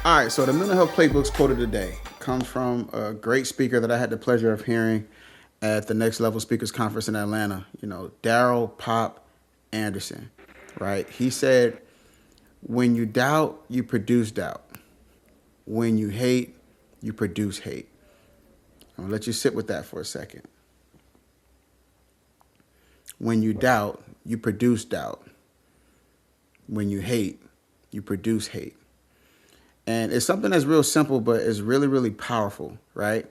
All right, so the Mental Health Playbook's quote of the day comes from a great speaker that I had the pleasure of hearing at the Next Level Speakers Conference in Atlanta. Daryl Pop Anderson, right? He said, "When you doubt, you produce doubt. When you hate, you produce hate." I'm gonna let you sit with that for a second. When you doubt, you produce doubt. When you hate, you produce hate. And it's something that's real simple, but it's really, really powerful, right?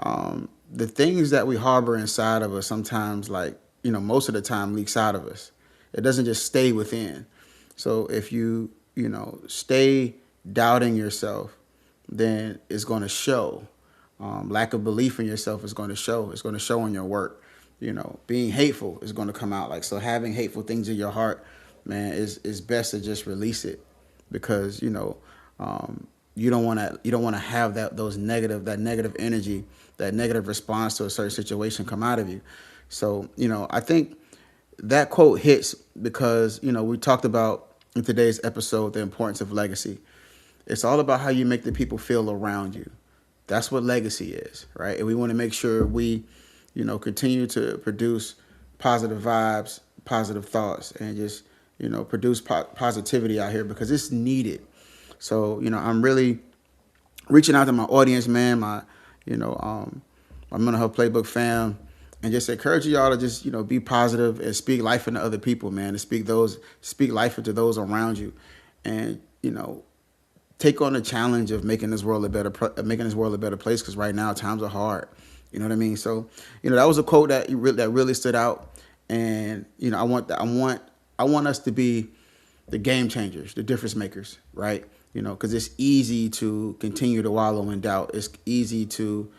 The things that we harbor inside of us sometimes, most of the time leaks out of us. It doesn't just stay within. So if stay doubting yourself, then it's going to show. Lack of belief in yourself is going to show. It's going to show in your work. Being hateful is going to come out. So having hateful things in your heart, man, is best to just release it, because you don't want to have that negative energy, that negative response to a certain situation come out of you. So I think that quote hits because we talked about in today's episode the importance of legacy. It's all about how you make the people feel around you. That's what legacy is, right? And we want to make sure we continue to produce positive vibes, positive thoughts, and just produce positivity out here, because it's needed. So, I'm really reaching out to my audience, man, my Mental Health Playbook fam, and just encouraging y'all to just, be positive and speak life into other people, man, and speak life into those around you. And, take on the challenge of making this world a better place, because right now times are hard. You know what I mean? So, that was a quote that really stood out. And, I want us to be the game changers, the difference makers, right? Because it's easy to continue to wallow in doubt. It's easy to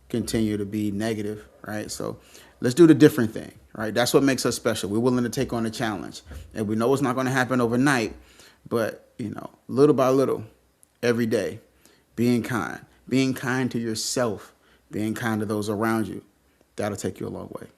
continue to be negative, right? So let's do the different thing, right? That's what makes us special. We're willing to take on the challenge. And we know it's not going to happen overnight, but, little by little, every day, being kind to yourself, being kind to those around you, that'll take you a long way.